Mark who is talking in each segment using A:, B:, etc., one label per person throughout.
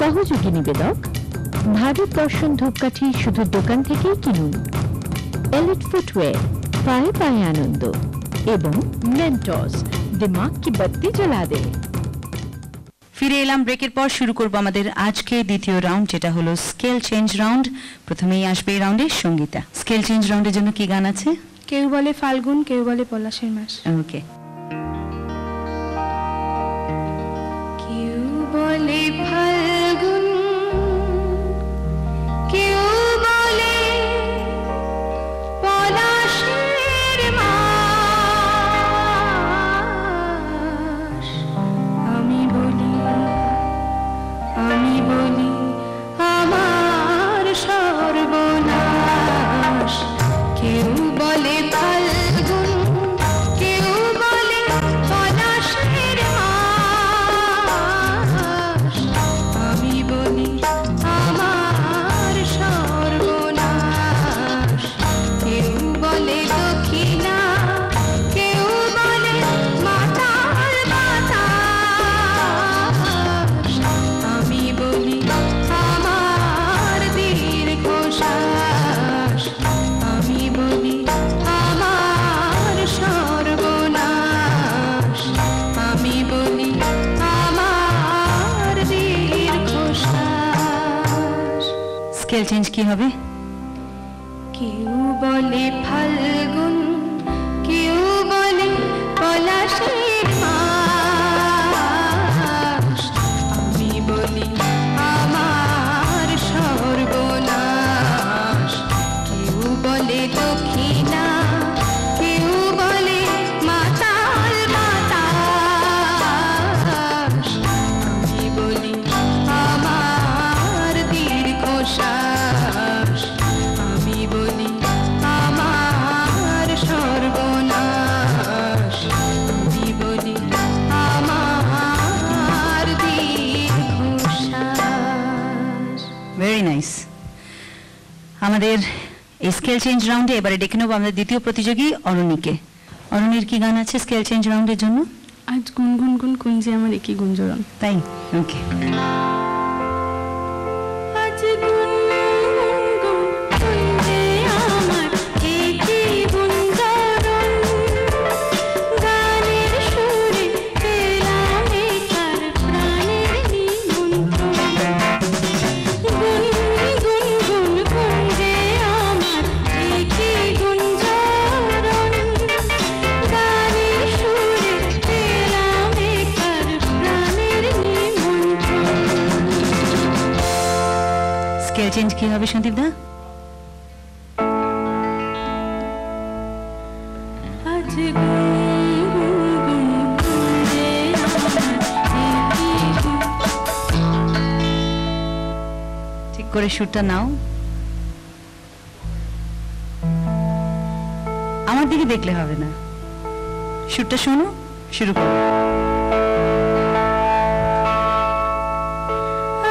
A: সহযোগী নিবেদক ভারত দর্শন ধূপকাঠি শুধু দোকান থেকেই কিনুন, এলিট ফুটওয়্যার পায়ে পায়ে আনন্দ এবং মেন্টস দিমাগ কি বাত্তি জ্বলা দে।
B: ফিরে এলাম ব্রেকের পর। শুরু করব আমাদের আজকে দ্বিতীয় রাউন্ড, যেটা হলো স্কেল চেঞ্জ রাউন্ড। প্রথমেই আসবে এই রাউন্ডে সঙ্গীতা। স্কেল চেঞ্জ রাউন্ডের জন্য কি গান আছে?
C: কেউ বলে ফাল্গুন, কেউ বলে পলাশের মাস।
B: ওকে।
C: কেউ বলে ফাল্গুন, কেউ বলে পলাশের মাস। আমি বলি আমার সর্বনাশ। কেউ বলে ফাল্গুন, কেউ বলে পলাশের মাস। আমি বলি আমার সর্বনাশ। কেউ বলে দক্ষিণা, কেউ বলে মাতাল বাতাস। আমি বলি আমার দীর্ঘশ্বাস। আমি বলি আমার সর্বনাশ। আমি বলি আমার দীর্ঘশ্বাস।
B: স্কেল চেঞ্জ কি হবে?
C: কেউ বলে ফাল্গুন, কেউ বলে পলাশের মাস। আমি বলি আমার সর্বনাশ। কেউ বলে দক্ষিণা, কেউ বলে মাতাল বাতাস। আমি বলি আমার দীর্ঘশ্বাস। আমি বলি আমার সর্বনাশ। আমি বলি আমার দীর্ঘশ্বাস।
B: Very nice. আমাদের এই স্কেল চেঞ্জ রাউন্ডে এবারে ডেকে নেবো আমাদের দ্বিতীয় প্রতিযোগী অরণিকে। অরণির কি গান আছে স্কেল চেঞ্জ রাউন্ডের জন্য?
C: আজ গুনগুন গুন কুঞ্জে আমার একই গুঞ্জরণ।
B: তাই? ওকে।
C: আজ গুনগুন কুঞ্জে আমার একই গুঞ্জরণ। গানের সুরে পেলাম একার প্রাণের নিমন্ত্রণ। গুনগুন গুন কুঞ্জে আমার একই গুঞ্জরণ। গানের সুরে পেলাম একার প্রাণের নিমন্ত্রণ।
B: স্কেল চেঞ্জ কি হবে সন্দীপ দা?
C: আজ গুনগুন কুঞ্জে আমার একই
B: ঠিক করে সুরটা নাও। আমার দিকে দেখলে হবে না, সুরটা শোনো, শুরু করো।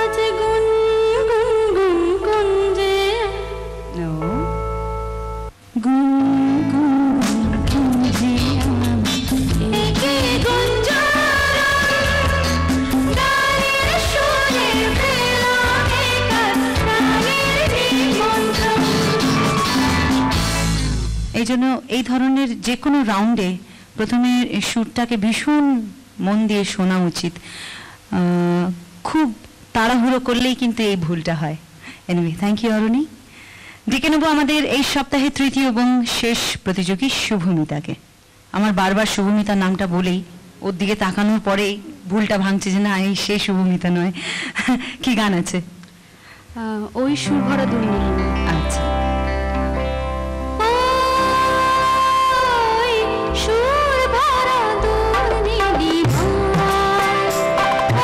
C: আজ গুনগুন গুন কুঞ্জে
B: No. গুন গুন কুঞ্জে আমার
C: একই গুঞ্জরণ। গানের সুরে পেলাম একার প্রাণের নিমন্ত্রণ।
B: এই জন্য এই ধরনের যে কোনো রাউন্ডে প্রথমে সুরটাকে ভীষণ মন দিয়ে শোনা উচিত। খুব তাড়াহুড়ো করলেই কিন্তু এই ভুলটা হয়। এনিওয়ে, থ্যাংক ইউ অরণি। ডেকে নেবো আমাদের এই সপ্তাহে তৃতীয় এবং শেষ প্রতিযোগী শুভমিতাকে। আমার বারবার শুভমিতার নামটা বলেই ওর দিকে তাকানোর পরে ভুলটা ভাঙছে যে না, এই সে শুভমিতা নয়। কি গান আছে?
C: ওই সুর ভরা দুর্নীতি।
B: আচ্ছা,
C: ওই সুর ভরা দুর্নীতি ভয়,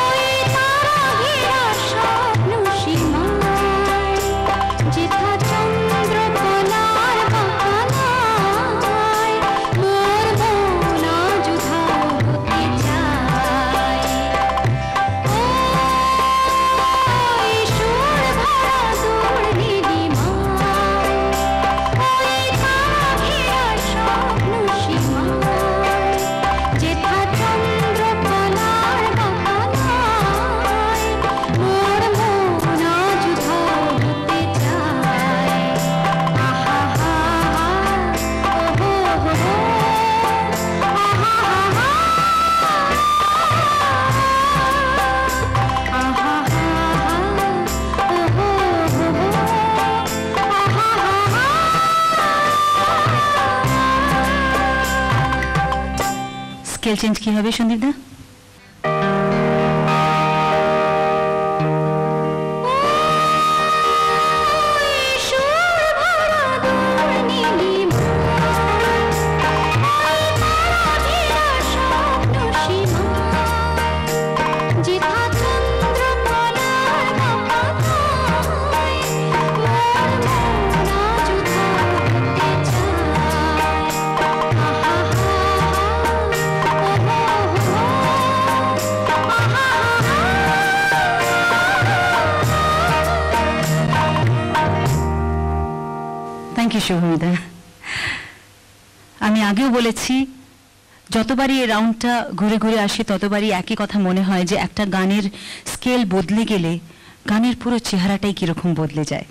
C: ওই তারা ঘেরা স্বপ্ন সীমায়, যেথা চন্দ্রকলার বাহানায় মোর মন আজ উধাও হতে চায়। ওই সুর ভরা দুর্নীতি
B: স্কেল চেঞ্জ কি হবে সন্দীপ দা? Thank you Shubhamita. আমি আগেও বলেছি, যতবারই এই রাউন্ডটা ঘুরে ঘুরে আসে ততবারই একই কথা মনে হয় যে একটা গানের স্কেল বদলে গেলে গানের পুরো চেহারাটাই কিরকম বদলে যায়।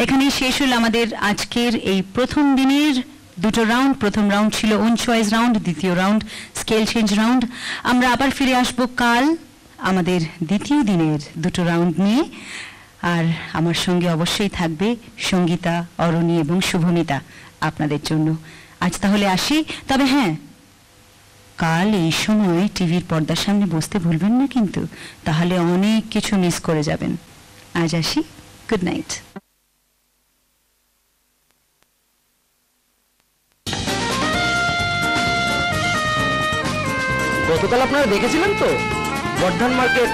B: এখানেই শেষ হলো আমাদের আজকের এই প্রথম দিনের দুটো রাউন্ড। প্রথম রাউন্ড ছিল ওন চয়েস রাউন্ড, দ্বিতীয় রাউন্ড স্কেল চেঞ্জ রাউন্ড। আমরা আবার ফিরে আসবো কাল আমাদের দ্বিতীয় দিনের দুটো রাউন্ড নিয়ে। আর আমার সঙ্গে অবশ্যই থাকবে সঙ্গীতা, অরণি এবং শুভমিতা আপনাদের জন্য। আজ তাহলে আসি, তবে হ্যাঁ, কাল এই সময় টিভির পর্দার সামনে বসতে ভুলবেন না কিন্তু, তাহলে অনেক কিছু মিস করে যাবেন। আজ আসি, গুড নাইট।
D: গতকাল আপনারা দেখেছিলেন তো বর্ধমান মার্কেট